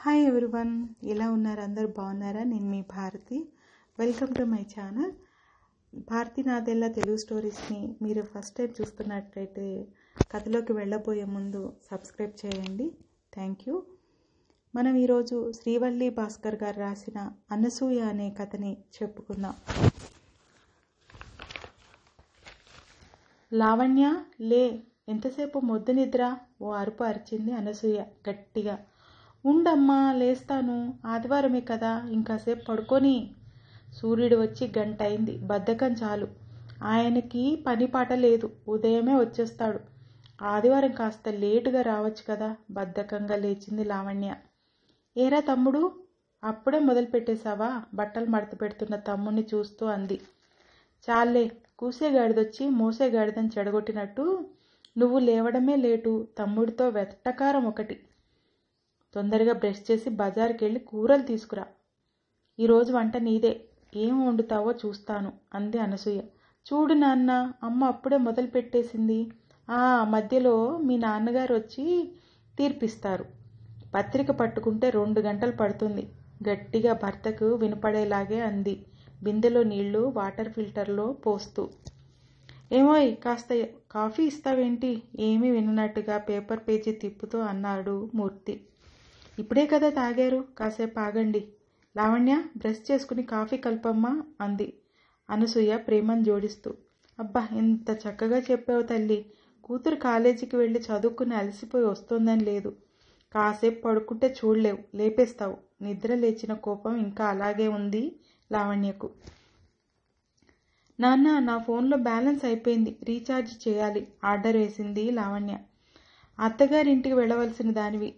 Hi everyone, ఎలా ఉన్నారు? అందరు బాగున్నారా? నేను మీ Bharathi. Welcome to my channel Bharathi Nadella Telugu స్టోరీస్ని మీరు ఫస్ట్ టైం చూస్తున్నట్లయితే కథలోకి వెళ్ళబోయే ముందు సబ్స్క్రైబ్ చేయండి. Thank you. మనం ఈరోజు శ్రీవల్లి భాస్కర్ గారు రాసిన అనసూయ అనే కథని చెప్పుకుందాం. లావణ్య, లే, ఎంతసేపు మొద్దు నిద్ర? ఓ అరుపు అరిచింది అనసూయ గట్టిగా. ఉండమ్మా, లేస్తాను, ఆదివారమే కదా, ఇంకాసేపు పడుకొని. సూర్యుడు వచ్చి గంట అయింది, బద్ధకం చాలు. ఆయనకి పని పాట లేదు, ఉదయమే వచ్చేస్తాడు. ఆదివారం కాస్త లేటుగా రావచ్చు కదా. బద్ధకంగా లేచింది లావణ్య. ఏరా తమ్ముడు, అప్పుడే మొదలు పెట్టేశావా? బట్టలు మడత పెడుతున్న తమ్ముడిని చూస్తూ అంది. చాలే, కూసేగాడిదొచ్చి మోసేగాడిదని చెడగొట్టినట్టు నువ్వు లేవడమే లేటు, తమ్ముడితో వెట్టకారం ఒకటి. తొందరగా బ్రష్ చేసి బజార్కి వెళ్ళి కూరలు తీసుకురా. ఈరోజు వంట నీదే, ఏం వండుతావో చూస్తాను అంది అనసూయ. చూడు నాన్న, అమ్మ అప్పుడే మొదలు పెట్టేసింది. మధ్యలో మీ నాన్నగారు వచ్చి తీర్పిస్తారు. పత్రిక పట్టుకుంటే 2 గంటలు పడుతుంది, గట్టిగా భర్తకు వినపడేలాగే అంది, బిందెలో నీళ్లు వాటర్ ఫిల్టర్లో పోస్తూ. ఏమోయ్, కాస్త కాఫీ ఇస్తావేంటి? ఏమీ విననట్టుగా పేపర్ పేజీ తిప్పుతూ అన్నాడు మూర్తి. ఇప్పుడే కదా తాగారు, కాసేపు ఆగండి. లావణ్య, బ్రష్ చేసుకుని కాఫీ కలపమ్మా అంది అనసూయ ప్రేమను జోడిస్తూ. అబ్బా, ఎంత చక్కగా చెప్పావు తల్లి. కూతురు కాలేజీకి వెళ్ళి చదువుకుని అలసిపోయి వస్తోందని లేదు. కాసేపు పడుకుంటే చూడలేవు, లేపేస్తావు. నిద్ర లేచిన కోపం ఇంకా అలాగే ఉంది లావణ్యకు. నాన్న, నా ఫోన్లో బ్యాలెన్స్ అయిపోయింది, రీఛార్జ్ చేయాలి, ఆర్డర్ వేసింది లావణ్య. అత్తగారింటికి వెళ్ళవలసిన దానివి,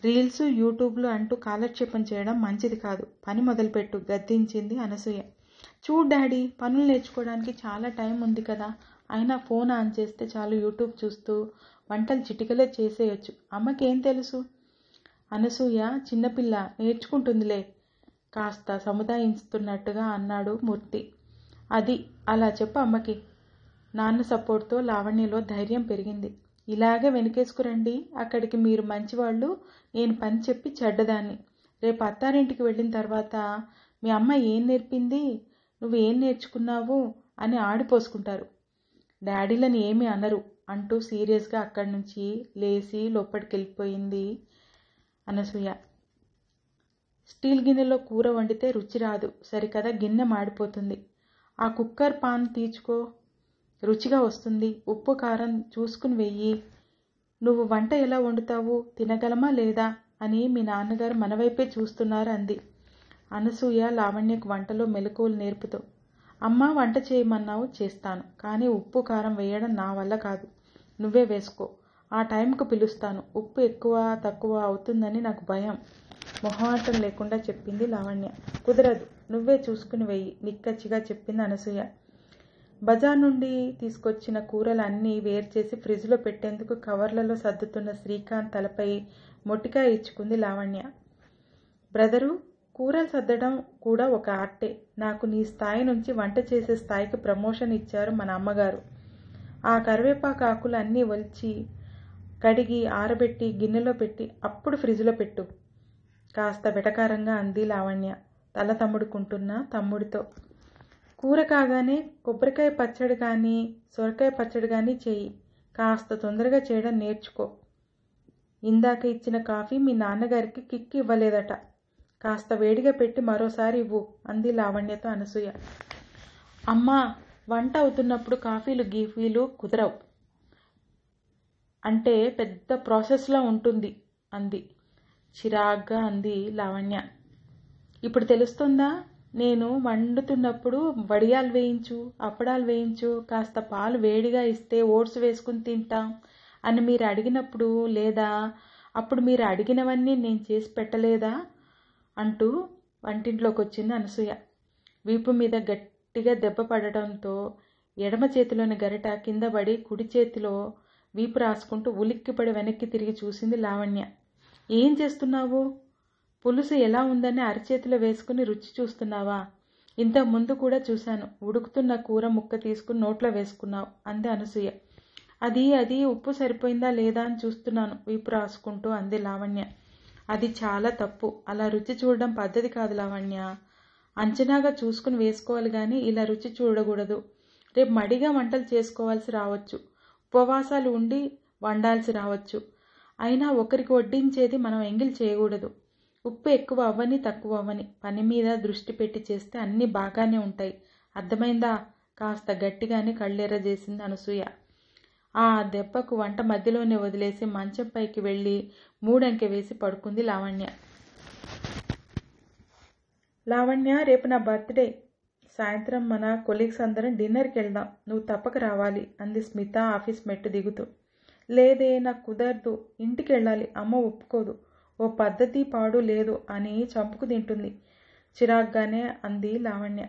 రీల్స్ యూట్యూబ్లు అంటూ కాలక్షేపం చేయడం మంచిది కాదు. పని మొదలుపెట్టు, గద్దించింది అనసూయ. చూడు డాడీ, పనులు నేర్చుకోవడానికి చాలా టైం ఉంది కదా. అయినా ఫోన్ ఆన్ చేస్తే చాలు, యూట్యూబ్ చూస్తూ వంటలు చిటికలే చేసేయచ్చు. అమ్మకేం తెలుసు? అనసూయ చిన్నపిల్ల, నేర్చుకుంటుందిలే, కాస్త సముదాయిస్తున్నట్టుగా అన్నాడు మూర్తి. అది అలా చెప్పు అమ్మకి. నాన్న సపోర్ట్తో లావణ్యలో ధైర్యం పెరిగింది. ఇలాగే వెనకేసుకురండి, అక్కడికి మీరు మంచివాళ్ళు, నేను పని చెప్పి చెడ్డదాన్ని. రేపు అత్తారింటికి వెళ్ళిన తర్వాత మీ అమ్మ ఏం నేర్పింది, నువ్వు ఏం నేర్చుకున్నావు అని ఆడిపోసుకుంటారు. డాడీలని ఏమీ అనరు అంటూ సీరియస్గా అక్కడి నుంచి లేచి లోపలికి వెళ్ళిపోయింది అనసూయ. స్టీల్ గిన్నెలో కూర వండితే రుచి రాదు, సరికదా గిన్నె మాడిపోతుంది. ఆ కుక్కర్ పాన్ తీర్చుకో, రుచిగా వస్తుంది. ఉప్పు కారం చూసుకుని వెయ్యి. నువ్వు వంట ఎలా వండుతావు, తినగలమా లేదా అని మీ నాన్నగారు మన వైపే చూస్తున్నారు అంది అనసూయ లావణ్యకు వంటలో మెలకువలు నేర్పుతూ. అమ్మ, వంట చేయమన్నావు, చేస్తాను, కానీ ఉప్పు కారం వేయడం నా వల్ల కాదు, నువ్వే వేసుకో. ఆ టైంకు పిలుస్తాను. ఉప్పు ఎక్కువ తక్కువ అవుతుందని నాకు భయం, మొహమాటం లేకుండా చెప్పింది లావణ్య. కుదరదు, నువ్వే చూసుకుని వెయ్యి, నిక్కచ్చిగా చెప్పింది అనసూయ. బజార్ నుండి తీసుకొచ్చిన కూరలు అన్నీ వేరు చేసి ఫ్రిడ్జ్లో పెట్టేందుకు కవర్లలో సర్దుతున్న శ్రీకాంత్ తలపై మొట్టికాయ ఇచ్చుకుంది లావణ్య. బ్రదరు, కూరలు సర్దడం కూడా ఒక ఆర్టే. నాకు నీ స్థాయి నుంచి వంట చేసే స్థాయికి ప్రమోషన్ ఇచ్చారు మన అమ్మగారు. ఆ కరివేపాకు ఆకులు అన్నీ ఒలిచి కడిగి ఆరబెట్టి గిన్నెలో పెట్టి అప్పుడు ఫ్రిడ్జ్లో పెట్టు, కాస్త వెటకారంగా అంది లావణ్య తల తమ్ముడుకుంటున్న తమ్ముడితో. కూర కాగానే కొబ్బరికాయ పచ్చడి కానీ సొరకాయ పచ్చడి కానీ చేయి, కాస్త తొందరగా చేయడం నేర్చుకో. ఇందాక ఇచ్చిన కాఫీ మీ నాన్నగారికి కిక్ ఇవ్వలేదట, కాస్త వేడిగా పెట్టి మరోసారి ఇవ్వు అంది లావణ్యతో అనసూయ. అమ్మా, వంట అవుతున్నప్పుడు కాఫీలు గీఫీలు కుదరవు, అంటే పెద్ద ప్రాసెస్లా ఉంటుంది అంది చిరాగ్గా అంది లావణ్య. ఇప్పుడు తెలుస్తుందా? నేను వండుతున్నప్పుడు వడియాలు వేయించు, అప్పడాలు వేయించు, కాస్త పాలు వేడిగా ఇస్తే ఓట్స్ వేసుకుని తింటాం అని మీరు అడిగినప్పుడు, లేదా అప్పుడు మీరు అడిగినవన్నీ నేను చేసి పెట్టలేదా అంటూ వంటింట్లోకి వచ్చింది అనసూయ. వీపు మీద గట్టిగా దెబ్బ పడటంతో ఎడమ చేతిలోని గరిట కింద పడి కుడి చేతిలో వీపు రాసుకుంటూ ఉలిక్కిపడి వెనక్కి తిరిగి చూసింది లావణ్య. ఏం చేస్తున్నావు? పులుసు ఎలా ఉందని అరచేతిలో వేసుకుని రుచి చూస్తున్నావా? ఇంతకు ముందు కూడా చూశాను, ఉడుకుతున్న కూర ముక్క తీసుకుని నోట్లో వేసుకున్నావు అంది అనసూయ. అది ఉప్పు సరిపోయిందా లేదా అని చూస్తున్నాను, వీపు రాసుకుంటూ అంది లావణ్య. అది చాలా తప్పు. అలా రుచి చూడడం పద్ధతి కాదు లావణ్య. అంచనాగా చూసుకుని వేసుకోవాలి కానీ ఇలా రుచి చూడకూడదు. రేపు మడిగా వంటలు చేసుకోవాల్సి రావచ్చు, ఉపవాసాలు ఉండి వండాల్సి రావచ్చు. అయినా ఒకరికి వడ్డించేది మనం ఎంగిల్ చేయకూడదు. ఉప్పు ఎక్కువ అవ్వని తక్కువ అవ్వని పని మీద దృష్టి పెట్టి చేస్తే అన్నీ బాగానే ఉంటాయి. అర్థమైందా? కాస్త గట్టిగానే కళ్ళెర్ర చేసింది అనసూయ. ఆ దెబ్బకు వంట మధ్యలోనే వదిలేసి మంచం పైకి వెళ్ళి మూడంకె వేసి పడుకుంది లావణ్య. లావణ్య, రేపు నా బర్త్డే. సాయంత్రం మన కొలీగ్స్ అందరం డిన్నర్కి వెళ్దాం. నువ్వు తప్పక రావాలి అంది స్మిత ఆఫీస్ మెట్టు దిగుతూ. లేదే, నాకు కుదరదు. ఇంటికి వెళ్ళాలి. అమ్మ ఒప్పుకోదు. ఓ పద్ధతి పాడు లేదు అని చంపుకు తింటుంది చిరాగ్గానే అంది లావణ్య.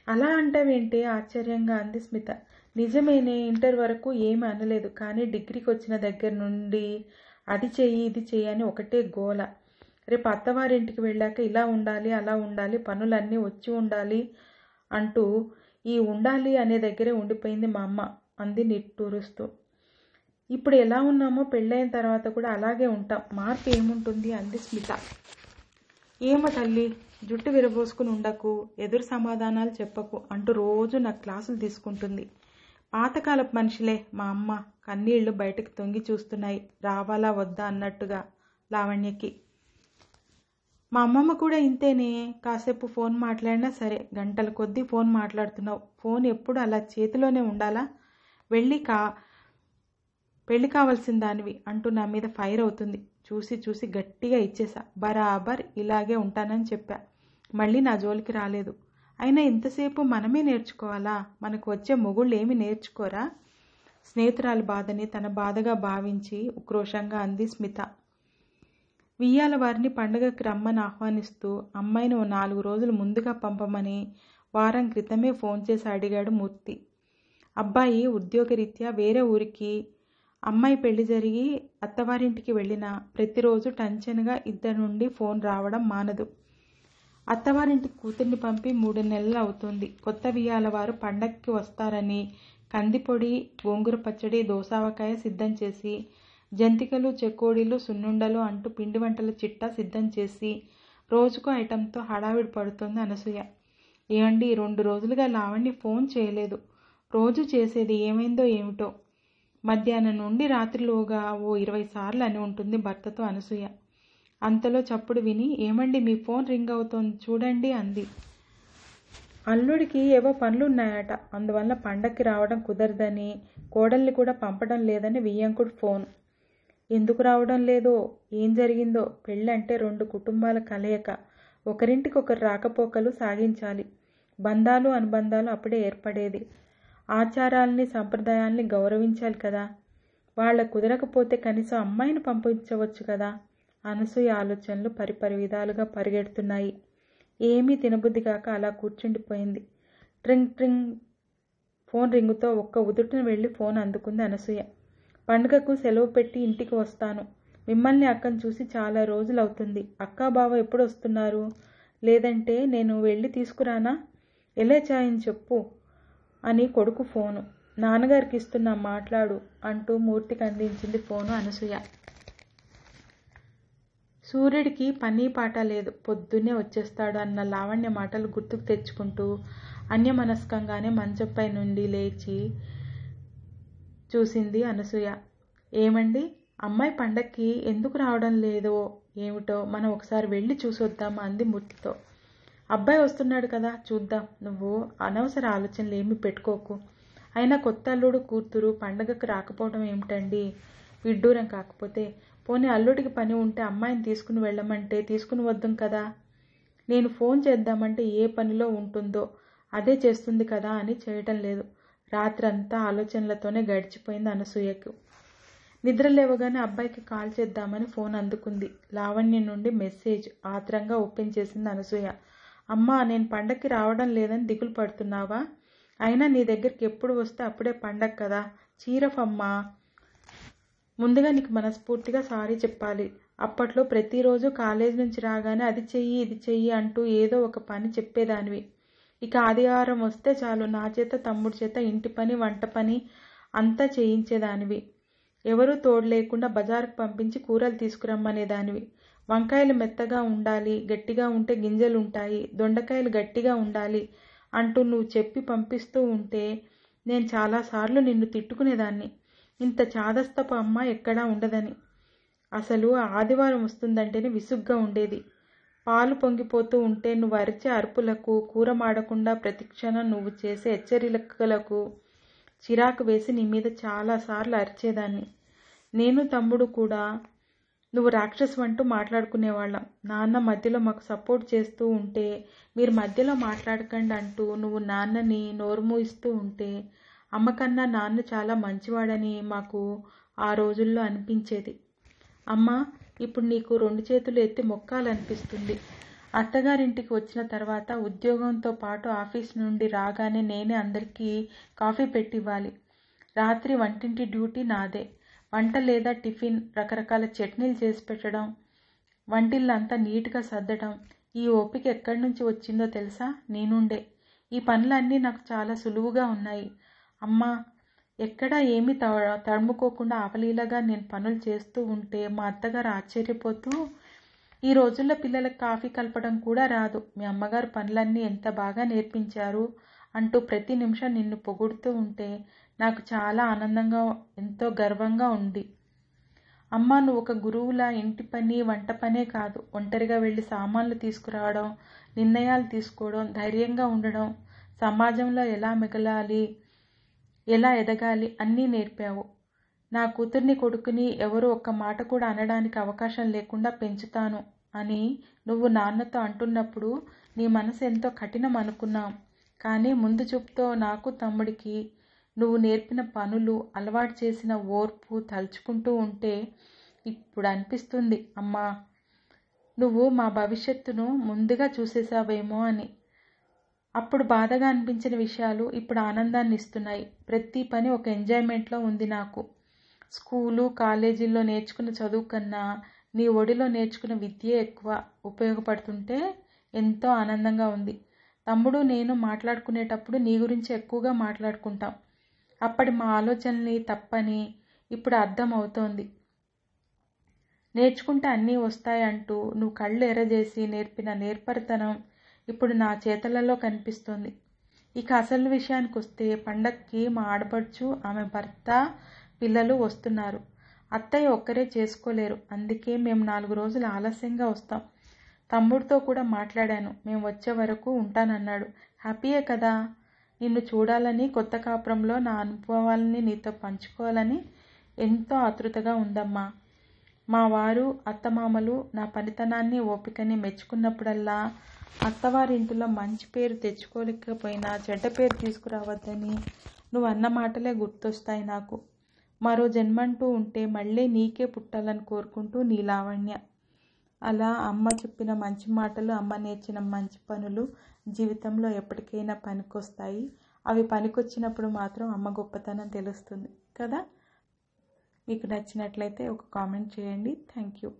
అలా అంటావేంటి? ఆశ్చర్యంగా అంది స్మిత. నిజమేనే, ఇంటర్ వరకు ఏమీ అనలేదు, కానీ డిగ్రీకి వచ్చిన దగ్గర నుండి అది చెయ్యి ఇది చెయ్యి అని ఒకటే గోల. రేపు అత్తవారింటికి వెళ్ళాక ఇలా ఉండాలి అలా ఉండాలి, పనులన్నీ వచ్చి ఉండాలి అంటూ ఈ ఉండాలి అనే దగ్గరే ఉండిపోయింది మా అమ్మ అంది నిట్టూరుస్తూ. ఇప్పుడు ఎలా ఉన్నామో పెళ్ళైన తర్వాత కూడా అలాగే ఉంటాం, మార్పు ఏముంటుంది అంది స్మిత. ఏమో తల్లి, జుట్టు విరబోసుకుని ఉండకు, ఎదురు సమాధానాలు చెప్పకు అంటూ రోజు నాకు క్లాసులు తీసుకుంటుంది. పాతకాలపు మనిషిలే మా అమ్మ. కన్నీళ్లు బయటకు తొంగి చూస్తున్నాయి, రావాలా వద్దా అన్నట్టుగా లావణ్యకి. మా అమ్మమ్మ కూడా ఇంతేనే. కాసేపు ఫోన్ మాట్లాడినా సరే గంటల కొద్దీ ఫోన్ మాట్లాడుతున్నావు. ఫోన్ ఎప్పుడు అలా చేతిలోనే ఉండాలా? పెళ్ళి కావాల్సిన దానివి అంటూ నా మీద ఫైర్ అవుతుంది. చూసి చూసి గట్టిగా ఇచ్చేసా. బరాబర్ ఇలాగే ఉంటానని చెప్పా. మళ్ళీ నా జోలికి రాలేదు. అయినా ఇంతసేపు మనమే నేర్చుకోవాలా? మనకు వచ్చే మొగుళ్ళు ఏమి నేర్చుకోరా? స్నేహితురాలి బాధని తన బాధగా భావించి ఉక్రోషంగా అంది స్మిత. వియ్యాల వారిని పండుగకి రమ్మని ఆహ్వానిస్తూ అమ్మాయిని ఓ 4 రోజులు ముందుగా పంపమని వారం క్రితమే ఫోన్ చేసి అడిగాడు మూర్తి. అబ్బాయి ఉద్యోగరీత్యా వేరే ఊరికి, అమ్మాయి పెళ్లి జరిగి అత్తవారింటికి వెళ్ళినా ప్రతిరోజు టెన్షన్గా ఇద్దరి నుండి ఫోన్ రావడం మానదు. అత్తవారింటికి కూతుర్ని పంపి 3 నెలలు అవుతుంది. కొత్త వియ్యాల వారు పండక్కి వస్తారని కందిపొడి, గోంగూర పచ్చడి, దోసావకాయ సిద్ధం చేసి, జంతికలు, చెకోడీలు, సున్నుండలు అంటూ పిండి వంటల చిట్టా సిద్ధం చేసి రోజుకో ఐటంతో హడావిడి పడుతోంది అనసూయ. ఏమండి, 2 రోజులుగా లావణ్య ఫోన్ చేయలేదు. రోజు చేసేది ఏమైందో ఏమిటో. మధ్యాహ్నం నుండి రాత్రిలోగా ఓ 20 సార్లు అని ఉంటుంది భర్తతో అనసూయ. అంతలో చప్పుడు విని, ఏమండి మీ ఫోన్ రింగ్ అవుతోంది చూడండి అంది. అల్లుడికి ఏవో పనులున్నాయట, అందువల్ల పండక్కి రావడం కుదరదని, కోడల్ని కూడా పంపడం లేదని వియ్యంకుడు ఫోన్. ఎందుకు రావడం లేదో, ఏం జరిగిందో? పెళ్ళంటే 2 కుటుంబాల కలయిక. ఒకరింటికి ఒకరు రాకపోకలు సాగించాలి. బంధాలు అనుబంధాలు అప్పుడే ఏర్పడేది. ఆచారాల్ని సంప్రదాయాల్ని గౌరవించాలి కదా. వాళ్ళ కుదరకపోతే కనీసం అమ్మాయిని పంపించవచ్చు కదా. అనసూయ ఆలోచనలు పరిపరి విధాలుగా పరిగెడుతున్నాయి. ఏమీ తినబుద్ధి కాక అలా కూర్చుండిపోయింది. ట్రింగ్ ట్రింగ్ ఫోన్ రింగుతో ఒక్క ఉదుటిన వెళ్ళి ఫోన్ అందుకుంది అనసూయ. పండుగకు సెలవు పెట్టి ఇంటికి వస్తాను. మిమ్మల్ని అక్కను చూసి చాలా రోజులవుతుంది. అక్కా బావ ఎప్పుడు వస్తున్నారు? లేదంటే నేను వెళ్ళి తీసుకురానా? ఎలా చాయని చెప్పు అని కొడుకు ఫోను. నాన్నగారికి ఇస్తున్నా, మాట్లాడు అంటూ మూర్తికి అందించింది ఫోను అనసూయ. సూర్యుడికి పని పాట లేదు, పొద్దున్నే వచ్చేస్తాడు అన్న లావణ్య మాటలు గుర్తుకు తెచ్చుకుంటూ అన్యమనస్కంగానే మంచంపై నుండి లేచి చూసింది అనసూయ. ఏమండి, అమ్మాయి పండక్కి ఎందుకు రావడం లేదో ఏమిటో, మనం ఒకసారి వెళ్ళి చూసొద్దామా అంది మూర్తితో. అబ్బాయి వస్తున్నాడు కదా, చూద్దాం. నువ్వు అనవసర ఆలోచనలు ఏమీ పెట్టుకోకు. అయినా కొత్త అల్లుడు కూతురు పండగకు రాకపోవడం ఏమిటండి? విడ్డూరం కాకపోతే. పోనీ అల్లుడికి పని ఉంటే అమ్మాయిని తీసుకుని వెళ్ళమంటే తీసుకుని వద్దాం కదా. నేను ఫోన్ చేద్దామంటే ఏ పనిలో ఉంటుందో అదే చేస్తుంది కదా అని చేయటం లేదు. రాత్రంతా ఆలోచనలతోనే గడిచిపోయింది అనసూయకు. నిద్ర లేవగానే అబ్బాయికి కాల్ చేద్దామని ఫోన్ అందుకుంది. లావణ్య నుండి మెసేజ్. ఆత్రంగా ఓపెన్ చేసింది అనసూయ. అమ్మా, నేను పండక్కి రావడం లేదని దిగులు పడుతున్నావా? అయినా నీ దగ్గరికి ఎప్పుడు వస్తే అప్పుడే పండగ కదా. చీరఫమ్మా, ముందుగా నీకు మనస్ఫూర్తిగా సారీ చెప్పాలి. అప్పట్లో ప్రతిరోజు కాలేజ్ నుంచి రాగానే అది చెయ్యి ఇది చెయ్యి అంటూ ఏదో ఒక పని చెప్పేదానివి. ఇక ఆదివారం వస్తే చాలు నా చేత తమ్ముడి చేత ఇంటి పని వంట పని అంతా చేయించేదానివి. ఎవరూ తోడు లేకుండా బజారుకు పంపించి కూరలు తీసుకురమ్మనేదానివి. వంకాయలు మెత్తగా ఉండాలి, గట్టిగా ఉంటే గింజలు ఉంటాయి, దొండకాయలు గట్టిగా ఉండాలి అంటూ నువ్వు చెప్పి పంపిస్తూ ఉంటే నేను చాలాసార్లు నిన్ను తిట్టుకునేదాన్ని. ఇంత చాదస్తపు అమ్మ ఎక్కడా ఉండదని. అసలు ఆదివారం వస్తుందంటేనే విసుగ్గా ఉండేది. పాలు పొంగిపోతూ ఉంటే నువ్వు అరిచే అరుపులకు, కూర మాడకుండా ప్రతిక్షణం నువ్వు చేసే హెచ్చరికలకు చిరాకు వేసి నీ మీద చాలాసార్లు అరిచేదాన్ని. నేను తమ్ముడు కూడా నువ్వు రాక్షసువంటూ మాట్లాడుకునేవాళ్ళం. నాన్న మధ్యలో మాకు సపోర్ట్ చేస్తూ ఉంటే మీరు మధ్యలో మాట్లాడకండి అంటూ నువ్వు నాన్నని నోరు మూయిస్తూ ఉంటే అమ్మకన్నా నాన్న చాలా మంచివాడని మాకు ఆ రోజుల్లో అనిపించేది. అమ్మా, ఇప్పుడు నీకు 2 చేతులు ఎత్తి మొక్కాలనిపిస్తుంది. అత్తగారింటికి వచ్చిన తర్వాత ఉద్యోగంతో పాటు ఆఫీస్ నుండి రాగానే నేనే అందరికీ కాఫీ పెట్టివ్వాలి. రాత్రి వంటింటి డ్యూటీ నాదే. వంట లేదా టిఫిన్, రకరకాల చట్నీలు చేసి పెట్టడం, వంటిల్లంతా నీట్గా సర్దడం. ఈ ఓపిక ఎక్కడి నుంచి వచ్చిందో తెలుసా? నీ నుండే. ఈ పనులన్నీ నాకు చాలా సులువుగా ఉన్నాయి. అమ్మా, ఎక్కడా ఏమీ తడుముకోకుండా అవలీలగా నేను పనులు చేస్తూ ఉంటే మా అత్తగారు ఆశ్చర్యపోతూ, ఈ రోజుల్లో పిల్లలకు కాఫీ కలపడం కూడా రాదు, మీ అమ్మగారు పనులన్నీ ఎంత బాగా నేర్పించారు అంటూ ప్రతి నిమిషం నిన్ను పొగుడుతూ ఉంటే నాకు చాలా ఆనందంగా, ఎంతో గర్వంగా ఉంది. అమ్మ, నువ్వు ఒక గురువులా ఇంటి పని, వంట పనే కాదు, ఒంటరిగా వెళ్ళి సామాన్లు తీసుకురావడం, నిర్ణయాలు తీసుకోవడం, ధైర్యంగా ఉండడం, సమాజంలో ఎలా మిగలాలి, ఎలా ఎదగాలి అన్నీ నేర్పావు. నా కూతుర్ని, కొడుకుని ఎవరు ఒక్క మాట కూడా అనడానికి అవకాశం లేకుండా పెంచుతాను అని నువ్వు నాన్నతో అంటున్నప్పుడు నీ మనసు ఎంతో కఠినం అనుకున్నాం. కానీ ముందు చూపుతో నాకు, తమ్ముడికి నువ్వు నేర్పిన పనులు, అలవాటు చేసిన ఓర్పు తలుచుకుంటూ ఉంటే ఇప్పుడు అనిపిస్తుంది, అమ్మా, నువ్వు మా భవిష్యత్తును ముందుగా చూసేసావేమో అని. అప్పుడు బాధగా అనిపించిన విషయాలు ఇప్పుడు ఆనందాన్ని ఇస్తున్నాయి. ప్రతి పని ఒక ఎంజాయ్మెంట్లో ఉంది నాకు. స్కూలు, కాలేజీల్లో నేర్చుకున్న చదువు కన్నా నీ ఒడిలో నేర్చుకున్న విద్యే ఎక్కువ ఉపయోగపడుతుంటే ఎంతో ఆనందంగా ఉంది. తమ్ముడు నేను మాట్లాడుకునేటప్పుడు నీ గురించి ఎక్కువగా మాట్లాడుకుంటాం. అప్పటి మా ఆలోచనల్ని తప్పని ఇప్పుడు అర్థం అవుతోంది. నేర్చుకుంటే అన్నీ వస్తాయంటూ నువ్వు కళ్ళు ఎర్రజేసి నేర్పిన నేర్పరితనం ఇప్పుడు నా చేతలలో కనిపిస్తోంది. ఇక అసలు విషయానికి వస్తే, పండక్కి మా ఆడపడుచు, ఆమె భర్త, పిల్లలు వస్తున్నారు. అత్తయ్య ఒక్కరే చేసుకోలేరు. అందుకే మేము 4 రోజులు ఆలస్యంగా వస్తాం. తమ్ముడితో కూడా మాట్లాడాను. మేము వచ్చే వరకు ఉంటానన్నాడు. హ్యాపీయే కదా? నిన్ను చూడాలని, కొత్త కాపురంలో నా అనుభవాలని నీతో పంచుకోవాలని ఎంతో ఆతృతగా ఉందమ్మా. మా వారు, అత్తమామలు నా పనితనాన్ని, ఓపికని మెచ్చుకున్నప్పుడల్లా అత్తవారింటిలో మంచి పేరు తెచ్చుకోలేకపోయినా చెడ్డ పేరు తీసుకురావద్దని నువ్వు అన్న మాటలే గుర్తొస్తాయి నాకు. మరో జన్మంటూ ఉంటే మళ్ళీ నీకే పుట్టాలని కోరుకుంటూ, నీ లావణ్య. అలా అమ్మ చెప్పిన మంచి మాటలు, అమ్మ నేర్చిన మంచి పనులు జీవితంలో ఎప్పటికైనా పనికొస్తాయి. అవి పనికొచ్చినప్పుడు మాత్రం అమ్మ గొప్పతనం తెలుస్తుంది కదా. మీకు నచ్చినట్లయితే ఒక కామెంట్ చేయండి. Thank you.